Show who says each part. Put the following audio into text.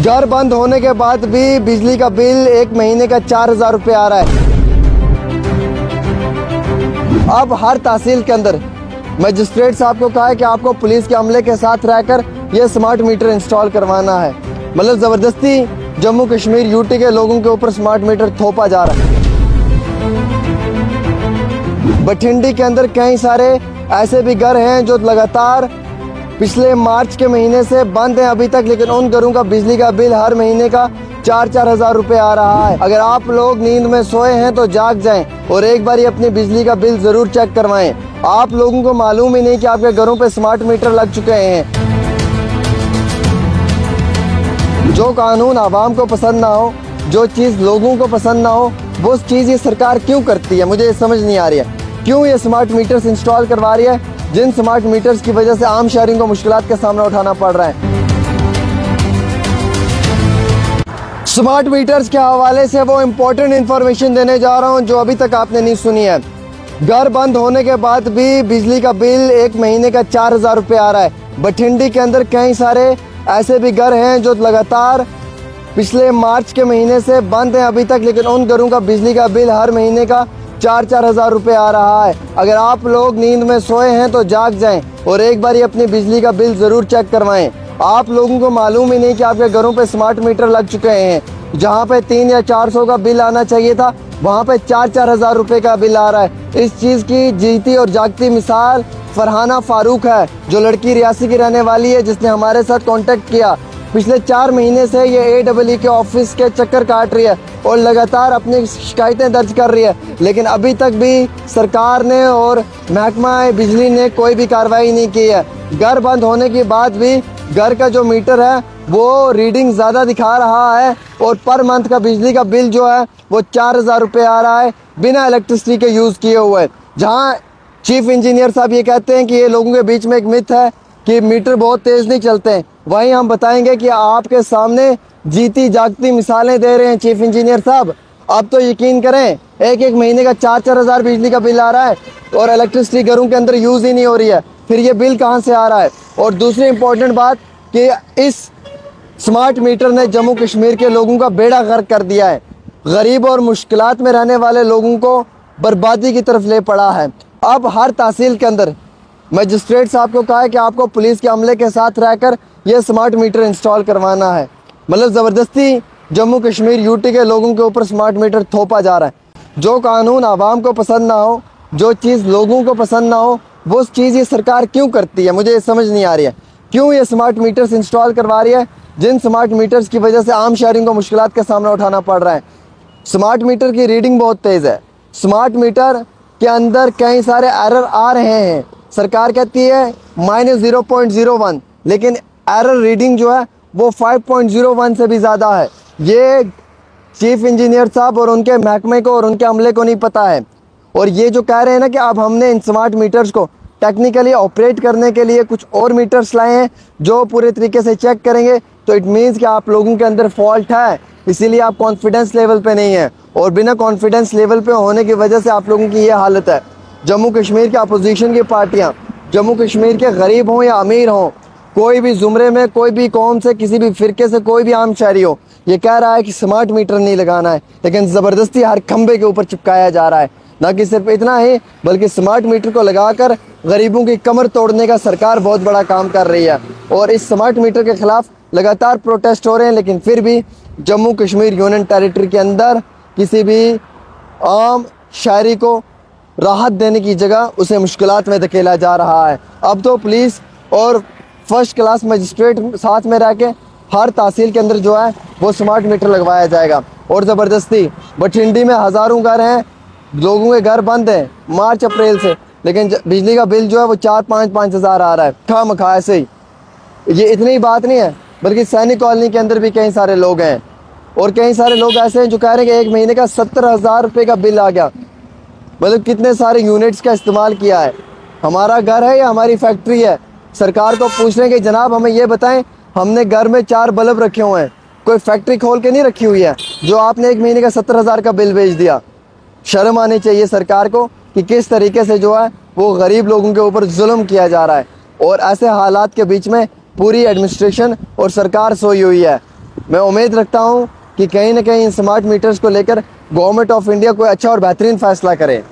Speaker 1: घर बंद होने के बाद भी बिजली का बिल एक महीने का 4,000 रुपये आ रहा है। अब हर तहसील के अंदर मजिस्ट्रेट साहब को कहा है कि आपको पुलिस के अमले के साथ रहकर यह स्मार्ट मीटर इंस्टॉल करवाना है। मतलब ज़बरदस्ती जम्मू कश्मीर यूटी के लोगों के ऊपर स्मार्ट मीटर थोपा जा रहा है। बठिंडी के अंदर कई सारे ऐसे भी घर हैं जो लगातार पिछले मार्च के महीने से बंद हैं अभी तक, लेकिन उन घरों का बिजली का बिल हर महीने का 4-4 हज़ार रुपये आ रहा है। अगर आप लोग नींद में सोए हैं तो जाग जाएं और एक बार अपनी बिजली का बिल ज़रूर चेक करवाएं। आप लोगों को मालूम ही नहीं कि आपके घरों पे स्मार्ट मीटर लग चुके हैं। जो कानून आवाम को पसंद ना हो, जो चीज़ लोगों को पसंद ना हो, वो चीज़ ये सरकार क्यों करती है, मुझे समझ नहीं आ रही है। क्यों ये स्मार्ट मीटर्स इंस्टॉल करवा रही है जिन स्मार्ट मीटर्स की वजह से आम शहरियों को मुश्किलात का सामना उठाना पड़ रहा है। स्मार्ट मीटर्स के हवाले से वो इम्पोर्टेंट इन्फॉर्मेशन देने जा रहा हूँ जो अभी तक आपने नहीं सुनी है। घर बंद होने के बाद भी बिजली का बिल एक महीने का 4,000 रुपये आ रहा है। बठिंडी के अंदर कई सारे ऐसे भी घर हैं जो लगातार पिछले मार्च के महीने से बंद हैं अभी तक, लेकिन उन घरों का बिजली का बिल हर महीने का 4-4 हज़ार रुपये आ रहा है। अगर आप लोग नींद में सोए हैं तो जाग जाएं और एक बार अपनी बिजली का बिल ज़रूर चेक करवाएं। आप लोगों को मालूम ही नहीं कि आपके घरों पे स्मार्ट मीटर लग चुके हैं। जहां पे 300 या 400 का बिल आना चाहिए था, वहां पे 4-4 हज़ार रुपये का बिल आ रहा है। इस चीज़ की जीती और जागती मिसाल फरहाना फारूक है, जो लड़की रियासी की रहने वाली है, जिसने हमारे साथ कांटेक्ट किया। पिछले 4 महीने से ये AEE के ऑफिस के चक्कर काट रही है और लगातार अपनी शिकायतें दर्ज कर रही है, लेकिन अभी तक भी सरकार ने और महकमा बिजली ने कोई भी कार्रवाई नहीं की है। घर बंद होने के बाद भी घर का जो मीटर है वो रीडिंग ज़्यादा दिखा रहा है और पर मंथ का बिजली का बिल जो है वो 4,000 रुपये आ रहा है बिना इलेक्ट्रिसिटी के यूज़ किए हुए। जहाँ चीफ इंजीनियर साहब ये कहते हैं कि ये लोगों के बीच में एक मिथ है कि मीटर बहुत तेज़ नहीं चलते हैं, वहीं हम बताएंगे कि आपके सामने जीती जागती मिसालें दे रहे हैं चीफ इंजीनियर साहब। अब तो यकीन करें, एक महीने का 4-4 हज़ार बिजली का बिल आ रहा है और इलेक्ट्रिसिटी घरों के अंदर यूज़ ही नहीं हो रही है, फिर ये बिल कहाँ से आ रहा है। और दूसरी इम्पोर्टेंट बात कि इस स्मार्ट मीटर ने जम्मू कश्मीर के लोगों का बेड़ा गर्क कर दिया है। गरीब और मुश्किलात में रहने वाले लोगों को बर्बादी की तरफ ले पड़ा है। अब हर तहसील के अंदर मजिस्ट्रेट साहब को कहा है कि आपको पुलिस के अमले के साथ रहकर यह स्मार्ट मीटर इंस्टॉल करवाना है। मतलब ज़बरदस्ती जम्मू कश्मीर यूटी के लोगों के ऊपर स्मार्ट मीटर थोपा जा रहा है। जो कानून आवाम को पसंद ना हो, जो चीज़ लोगों को पसंद ना हो, वो चीज़ ये सरकार क्यों करती है, मुझे समझ नहीं आ रही है। क्यों ये स्मार्ट मीटर्स इंस्टॉल करवा रही है जिन स्मार्ट मीटर्स की वजह से आम शहरियों को मुश्किलात का सामना उठाना पड़ रहा है। स्मार्ट मीटर की रीडिंग बहुत तेज़ है। स्मार्ट मीटर के अंदर कई सारे एरर आ रहे हैं। सरकार कहती है -0.01, लेकिन एरर रीडिंग जो है वो 5.01 से भी ज़्यादा है। ये चीफ इंजीनियर साहब और उनके महकमे को और उनके अमले को नहीं पता है। और ये जो कह रहे हैं ना कि अब हमने इन स्मार्ट मीटर्स को टेक्निकली ऑपरेट करने के लिए कुछ और मीटर्स लाए हैं जो पूरे तरीके से चेक करेंगे, तो इट मीन्स कि आप लोगों के अंदर फॉल्ट है, इसीलिए आप कॉन्फिडेंस लेवल पे नहीं है। और बिना कॉन्फिडेंस लेवल पे होने की वजह से आप लोगों की ये हालत है। जम्मू कश्मीर की अपोजिशन की पार्टियाँ, जम्मू कश्मीर के गरीब हों या अमीर हों, कोई भी ज़ुमरे में, कोई भी कौम से, किसी भी फ़िरके से कोई भी आम शहरी हो, ये कह रहा है कि स्मार्ट मीटर नहीं लगाना है, लेकिन ज़बरदस्ती हर खंबे के ऊपर चिपकाया जा रहा है। ना कि सिर्फ इतना ही, बल्कि स्मार्ट मीटर को लगाकर गरीबों की कमर तोड़ने का सरकार बहुत बड़ा काम कर रही है। और इस स्मार्ट मीटर के ख़िलाफ़ लगातार प्रोटेस्ट हो रहे हैं, लेकिन फिर भी जम्मू कश्मीर यूनियन टेरिटरी के अंदर किसी भी आम शहरी को राहत देने की जगह उसे मुश्किलात में धकेला जा रहा है। अब तो पुलिस और फर्स्ट क्लास मजिस्ट्रेट साथ में रह के हर तहसील के अंदर जो है वो स्मार्ट मीटर लगवाया जाएगा। और ज़बरदस्ती बठिंडी में हज़ारों घर हैं, लोगों के घर बंद हैं मार्च अप्रैल से, लेकिन बिजली का बिल जो है वो 4-5 हज़ार आ रहा है खामखा ऐसे ही। ये इतनी बात नहीं है, बल्कि सैनिक कॉलोनी के अंदर भी कई सारे लोग हैं और कई सारे लोग ऐसे हैं जो कह रहे हैं कि एक महीने का 70,000 रुपये का बिल आ गया। मतलब कितने सारे यूनिट्स का इस्तेमाल किया है। हमारा घर है या हमारी फैक्ट्री है? सरकार को पूछ रहे हैं कि जनाब हमें ये बताएं, हमने घर में 4 बल्ब रखे हुए हैं, कोई फैक्ट्री खोल के नहीं रखी हुई है, जो आपने एक महीने का 70,000 का बिल भेज दिया। शर्म आनी चाहिए सरकार को कि किस तरीके से जो है वो गरीब लोगों के ऊपर जुल्म किया जा रहा है। और ऐसे हालात के बीच में पूरी एडमिनिस्ट्रेशन और सरकार सोई हुई है। मैं उम्मीद रखता हूँ कि कहीं ना कहीं इन स्मार्ट मीटर्स को लेकर गवर्नमेंट ऑफ इंडिया कोई अच्छा और बेहतरीन फैसला करे।